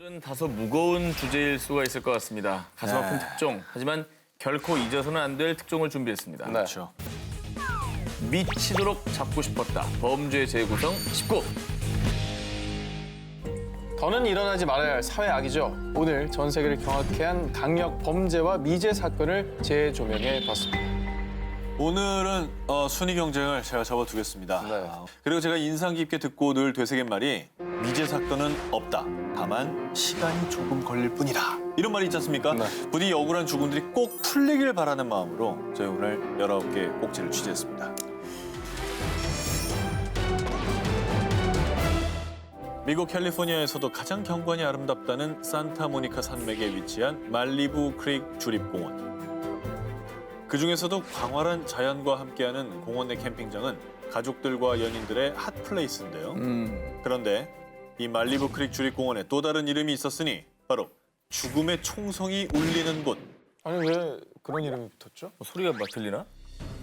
오늘은 다소 무거운 주제일 수가 있을 것 같습니다. 가슴 아픈 특종. 하지만 결코 잊어서는 안 될 특종을 준비했습니다. 그렇죠. 미치도록 잡고 싶었다. 범죄의 재구성 19. 더는 일어나지 말아야 할 사회 악이죠. 오늘 전 세계를 경악케 한 강력 범죄와 미제 사건을 재조명해 봤습니다. 오늘은 순위 경쟁을 제가 접어두겠습니다. 네. 그리고 제가 인상 깊게 듣고 늘 되새긴 말이 미제 사건은 없다. 다만 시간이 조금 걸릴 뿐이다. 이런 말이 있지 않습니까? 네. 부디 이 억울한 죽음들이 꼭 풀리길 바라는 마음으로 저희 오늘 19개 꼭지를 취재했습니다. 미국 캘리포니아에서도 가장 경관이 아름답다는 산타모니카 산맥에 위치한 말리부 크릭 주립공원. 그중에서도 광활한 자연과 함께하는 공원 내 캠핑장은 가족들과 연인들의 핫플레이스인데요. 그런데 이 말리부 크릭 주립공원에 또 다른 이름이 있었으니 바로 죽음의 총성이 울리는 곳. 아니 왜 그런 이름이 붙었죠? 소리가 막 들리나?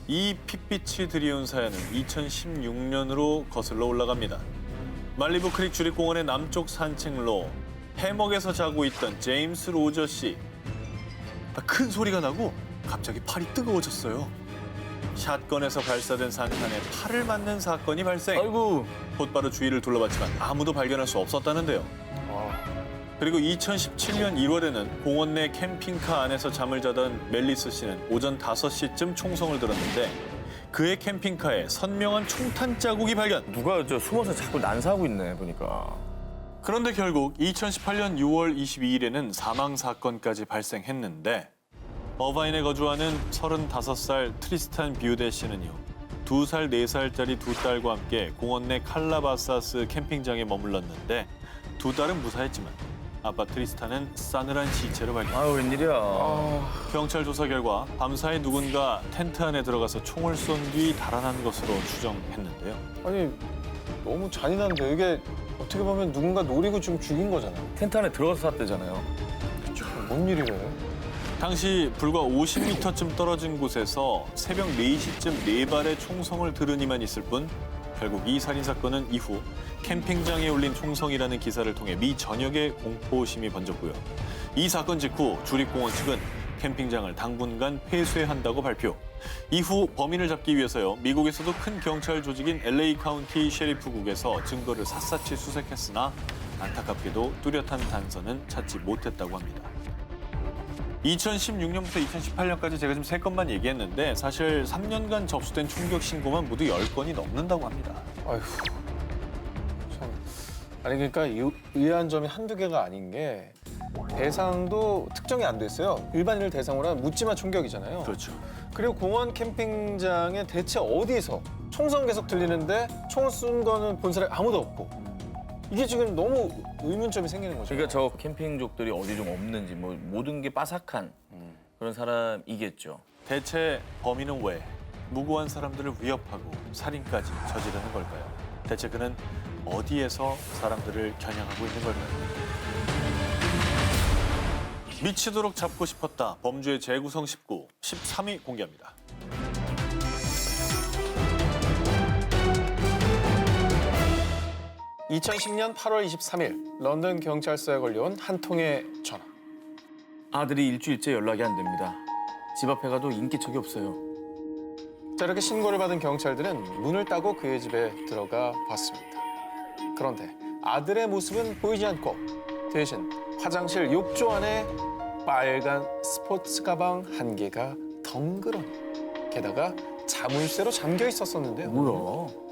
이 핏빛이 드리운 사연은 2016년으로 거슬러 올라갑니다. 말리부 크릭 주립공원의 남쪽 산책로 해먹에서 자고 있던 제임스 로저 씨. 큰 소리가 나고 갑자기 팔이 뜨거워졌어요. 샷건에서 발사된 산탄에 팔을 맞는 사건이 발생. 아이고. 곧바로 주위를 둘러봤지만 아무도 발견할 수 없었다는데요. 그리고 2017년 1월에는 공원 내 캠핑카 안에서 잠을 자던 멜리스 씨는 오전 5시쯤 총성을 들었는데 그의 캠핑카에 선명한 총탄 자국이 발견. 누가 숨어서 자꾸 난사하고 있네 보니까. 그런데 결국 2018년 6월 22일에는 사망 사건까지 발생했는데 어바인에 거주하는 35살 트리스탄 뷰데 씨는요. 2살, 4살짜리 두 딸과 함께 공원 내 칼라바사스 캠핑장에 머물렀는데 두 딸은 무사했지만 아빠 트리스탄은 싸늘한 시체로 발견. 아유 웬일이야. 경찰 조사 결과 밤사이 누군가 텐트 안에 들어가서 총을 쏜 뒤 달아난 것으로 추정했는데요. 아니 너무 잔인한데 이게 어떻게 보면 누군가 노리고 지금 죽인 거잖아요. 텐트 안에 들어가서 샀대잖아요. 뭔 일이래? 당시 불과 50m쯤 떨어진 곳에서 새벽 4시쯤 4발의 총성을 들으니만 있을 뿐 결국 이 살인사건은 이후 캠핑장에 올린 총성이라는 기사를 통해 미 전역에 공포심이 번졌고요. 이 사건 직후 주립공원 측은 캠핑장을 당분간 폐쇄한다고 발표. 이후 범인을 잡기 위해서요. 미국에서도 큰 경찰 조직인 LA 카운티 셰리프국에서 증거를 샅샅이 수색했으나 안타깝게도 뚜렷한 단서는 찾지 못했다고 합니다. 2016년부터 2018년까지 제가 지금 3건만 얘기했는데 사실 3년간 접수된 총격 신고만 모두 10건이 넘는다고 합니다. 아휴 참. 아니 그러니까 의아한 점이 한두 개가 아닌 게 대상도 특정이 안 됐어요. 일반인을 대상으로 한 묻지마 총격이잖아요. 그렇죠. 그리고 공원 캠핑장에 대체 어디서 총성 계속 들리는데 총을 쏜 거는 본 사람이 아무도 없고 이게 지금 너무 의문점이 생기는 거죠. 그러니까 저 캠핑족들이 어디 좀 없는지 뭐 모든 게 빠삭한 그런 사람이겠죠. 대체 범인은 왜 무고한 사람들을 위협하고 살인까지 저지르는 걸까요? 대체 그는 어디에서 사람들을 겨냥하고 있는 걸까요? 미치도록 잡고 싶었다. 범죄의 재구성 19, 13위 공개합니다. (2010년 8월 23일) 런던 경찰서에 걸려온 한 통의 전화. 아들이 일주일째 연락이 안 됩니다. 집 앞에 가도 인기척이 없어요. 자, 이렇게 신고를 받은 경찰들은 문을 따고 그의 집에 들어가 봤습니다. 그런데 아들의 모습은 보이지 않고 대신 화장실 욕조 안에 빨간 스포츠 가방 한 개가 덩그러니 게다가 자물쇠로 잠겨 있었었는데요. 뭐야?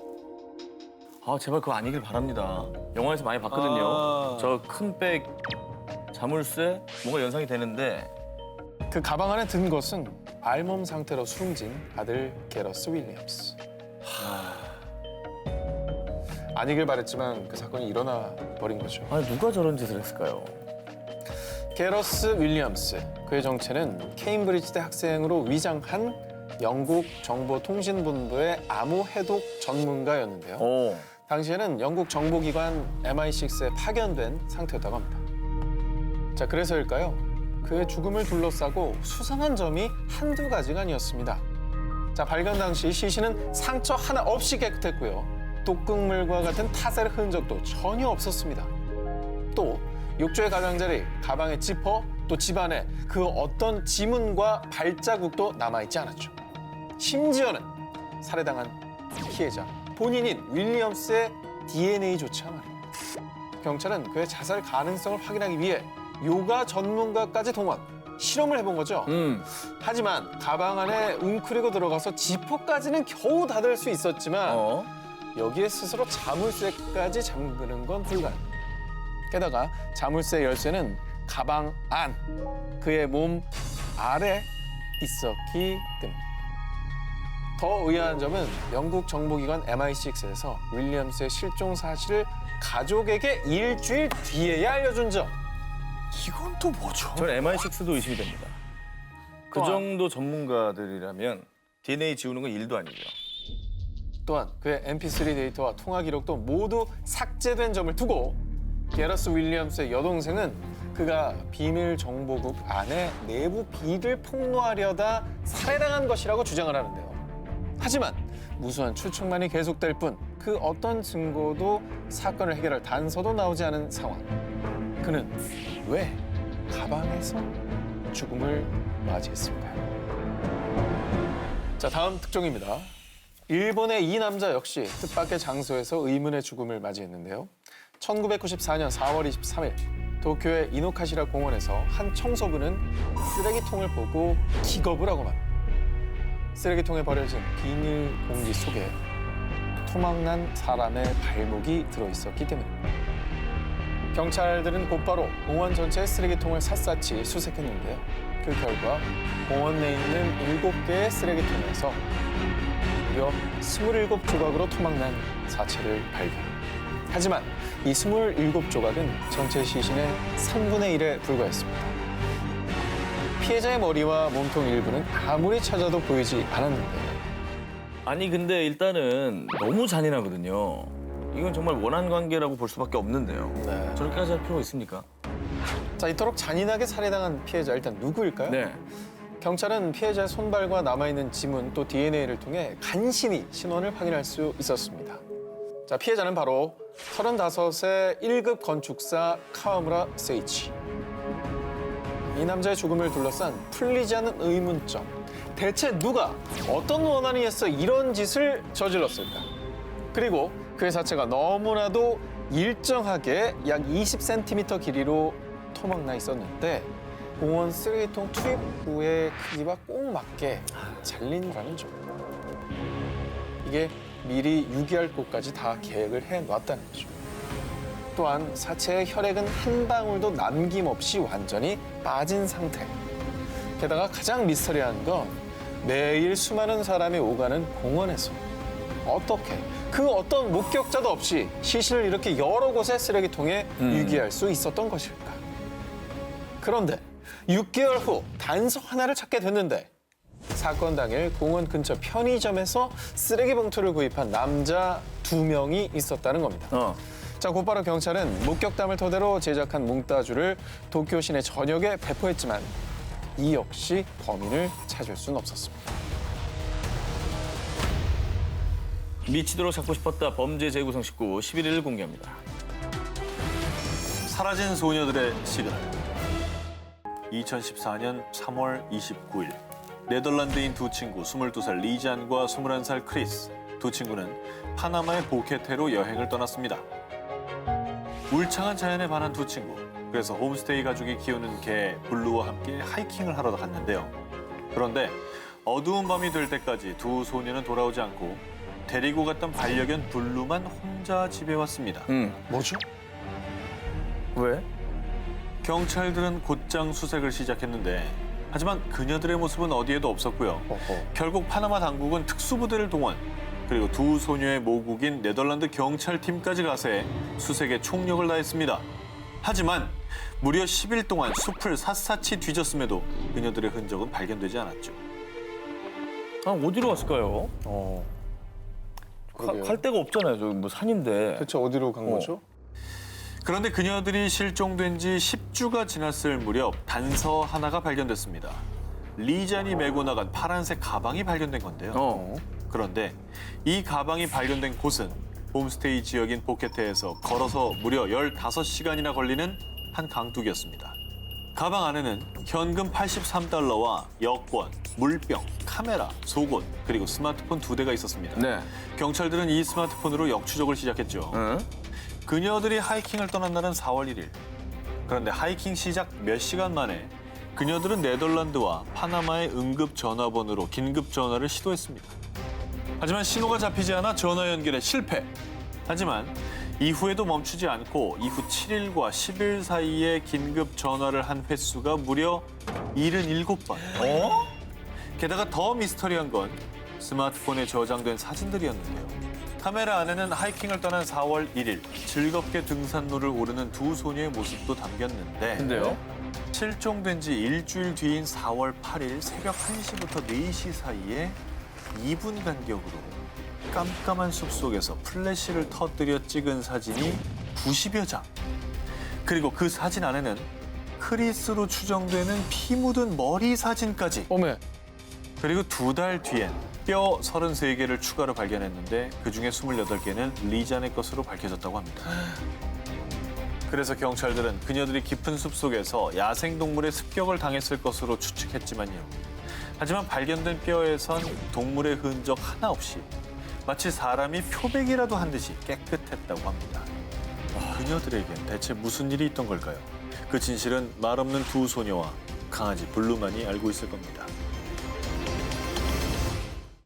아 제발 그거 아니길 바랍니다. 영화에서 많이 봤거든요. 아. 저 큰 백 자물쇠 뭔가 연상이 되는데 그 가방 안에 든 것은 알몸 상태로 숨진 아들 게러스 윌리엄스. 아니길 바랬지만 그 사건이 일어나 버린 거죠. 아니 누가 저런 짓을 했을까요? 게러스 윌리엄스. 그의 정체는 케임브리지대 학생으로 위장한 영국 정보통신본부의 암호 해독 전문가였는데요. 오. 당시에는 영국 정보기관 MI6에 파견된 상태였다고 합니다. 자, 그래서일까요? 그의 죽음을 둘러싸고 수상한 점이 한두 가지가 아니었습니다. 자, 발견 당시 시신은 상처 하나 없이 깨끗했고요. 독극물과 같은 타살 흔적도 전혀 없었습니다. 또 욕조의 가장자리, 가방의 지퍼, 또 집안에 그 어떤 지문과 발자국도 남아있지 않았죠. 심지어는 살해당한 피해자 본인인 윌리엄스의 DNA조차 말입니다. 경찰은 그의 자살 가능성을 확인하기 위해 요가 전문가까지 동원, 실험을 해본 거죠. 하지만 가방 안에 웅크리고 들어가서 지퍼까지는 겨우 닫을 수 있었지만 여기에 스스로 자물쇠까지 잠그는 건 불가능. 게다가 자물쇠 열쇠는 가방 안, 그의 몸 아래 있었기 때문에. 더 의아한 점은 영국 정보기관 MI6에서 윌리엄스의 실종 사실을 가족에게 일주일 뒤에야 알려준 점. 이건 또 뭐죠? 저는 MI6도 의심이 됩니다. 그 또한- 정도 전문가들이라면 DNA 지우는 건 일도 아니죠. 또한 그의 MP3 데이터와 통화 기록도 모두 삭제된 점을 두고 게러스 윌리엄스의 여동생은 그가 비밀 정보국 안에 내부 비리를 폭로하려다 살해당한 것이라고 주장을 하는데요. 하지만 무수한 추측만이 계속될 뿐 그 어떤 증거도 사건을 해결할 단서도 나오지 않은 상황. 그는 왜 가방에서 죽음을 맞이했을까요? 자, 다음 특종입니다. 일본의 이 남자 역시 뜻밖의 장소에서 의문의 죽음을 맞이했는데요. 1994년 4월 23일 도쿄의 이노카시라 공원에서 한 청소부는 쓰레기통을 보고 기겁을 하고 말. 쓰레기통에 버려진 비닐 봉지 속에 토막난 사람의 발목이 들어있었기 때문입니다. 경찰들은 곧바로 공원 전체의 쓰레기통을 샅샅이 수색했는데요. 그 결과 공원 내에 있는 7개의 쓰레기통에서 무려 27조각으로 토막난 사체를 발견. 하지만 이 27조각은 전체 시신의 3분의 1에 불과했습니다. 피해자의 머리와 몸통 일부는 아무리 찾아도 보이지 않았는데 아니 근데 일단은 너무 잔인하거든요. 이건 정말 원한 관계라고 볼 수밖에 없는데요. 네. 저렇게까지 할 필요가 있습니까? 자, 이토록 잔인하게 살해당한 피해자 일단 누구일까요? 네. 경찰은 피해자의 손발과 남아있는 지문 또 DNA를 통해 간신히 신원을 확인할 수 있었습니다. 자, 피해자는 바로 35세 1급 건축사 카와무라 세이치. 이 남자의 죽음을 둘러싼 풀리지 않는 의문점. 대체 누가 어떤 원한이 있어 이런 짓을 저질렀을까? 그리고 그의 사체가 너무나도 일정하게 약 20cm 길이로 토막나 있었는데 공원 쓰레기통 투입구의 크기와 꼭 맞게 잘린다는 점. 이게 미리 유기할 곳까지 다 계획을 해놨다는 거죠. 또한 사체의 혈액은 한 방울도 남김없이 완전히 빠진 상태. 게다가 가장 미스터리한 건 매일 수많은 사람이 오가는 공원에서 어떻게 그 어떤 목격자도 없이 시신을 이렇게 여러 곳의 쓰레기통에 유기할 수 있었던 것일까? 그런데 6개월 후 단서 하나를 찾게 됐는데 사건 당일 공원 근처 편의점에서 쓰레기 봉투를 구입한 남자 2명이 있었다는 겁니다. 자, 곧바로 경찰은 목격담을 토대로 제작한 몽따주를 도쿄 시내 전역에 배포했지만 이 역시 범인을 찾을 수는 없었습니다. 미치도록 찾고 싶었다 범죄 재구성 19 11일 공개합니다. 사라진 소녀들의 시그널. 2014년 3월 29일 네덜란드인 두 친구 22살 리잔과 21살 크리스. 두 친구는 파나마의 보케테로 여행을 떠났습니다. 울창한 자연에 반한 두 친구. 그래서 홈스테이 가족이 키우는 개 블루와 함께 하이킹을 하러 갔는데요. 그런데 어두운 밤이 될 때까지 두 소녀는 돌아오지 않고 데리고 갔던 반려견 블루만 혼자 집에 왔습니다. 뭐죠? 왜? 경찰들은 곧장 수색을 시작했는데 하지만 그녀들의 모습은 어디에도 없었고요. 결국 파나마 당국은 특수부대를 동원, 그리고 두 소녀의 모국인 네덜란드 경찰팀까지 가세해 수색에 총력을 다했습니다. 하지만 무려 10일 동안 숲을 샅샅이 뒤졌음에도 그녀들의 흔적은 발견되지 않았죠. 아, 어디로 갔을까요? 그러게요. 갈 데가 없잖아요. 저기 뭐 산인데. 대체 어디로 간 거죠? 그런데 그녀들이 실종된 지 10주가 지났을 무렵 단서 하나가 발견됐습니다. 리잔이 메고 나간 파란색 가방이 발견된 건데요. 그런데 이 가방이 발견된 곳은 홈스테이 지역인 보케테에서 걸어서 무려 15시간이나 걸리는 한 강둑이었습니다. 가방 안에는 현금 83달러와 여권, 물병, 카메라, 속옷, 그리고 스마트폰 2대가 있었습니다. 네. 경찰들은 이 스마트폰으로 역추적을 시작했죠. 응? 그녀들이 하이킹을 떠난 날은 4월 1일. 그런데 하이킹 시작 몇 시간 만에 그녀들은 네덜란드와 파나마의 응급 전화번호로 긴급 전화를 시도했습니다. 하지만 신호가 잡히지 않아 전화 연결에 실패. 하지만 이후에도 멈추지 않고 이후 7일과 10일 사이에 긴급 전화를 한 횟수가 무려 77번. 게다가 더 미스터리한 건 스마트폰에 저장된 사진들이었는데요. 카메라 안에는 하이킹을 떠난 4월 1일 즐겁게 등산로를 오르는 두 소녀의 모습도 담겼는데 근데요? 실종된 지 일주일 뒤인 4월 8일 새벽 1시부터 4시 사이에 2분 간격으로 깜깜한 숲속에서 플래시를 터뜨려 찍은 사진이 90여 장. 그리고 그 사진 안에는 크리스로 추정되는 피 묻은 머리 사진까지. 어메. 그리고 2달 뒤엔 뼈 33개를 추가로 발견했는데 그중에 28개는 리잔의 것으로 밝혀졌다고 합니다. 그래서 경찰들은 그녀들이 깊은 숲속에서 야생동물의 습격을 당했을 것으로 추측했지만요. 하지만 발견된 뼈에선 동물의 흔적 하나 없이 마치 사람이 표백이라도 한 듯이 깨끗했다고 합니다. 그녀들에겐 대체 무슨 일이 있던 걸까요? 그 진실은 말 없는 두 소녀와 강아지 블루만이 알고 있을 겁니다.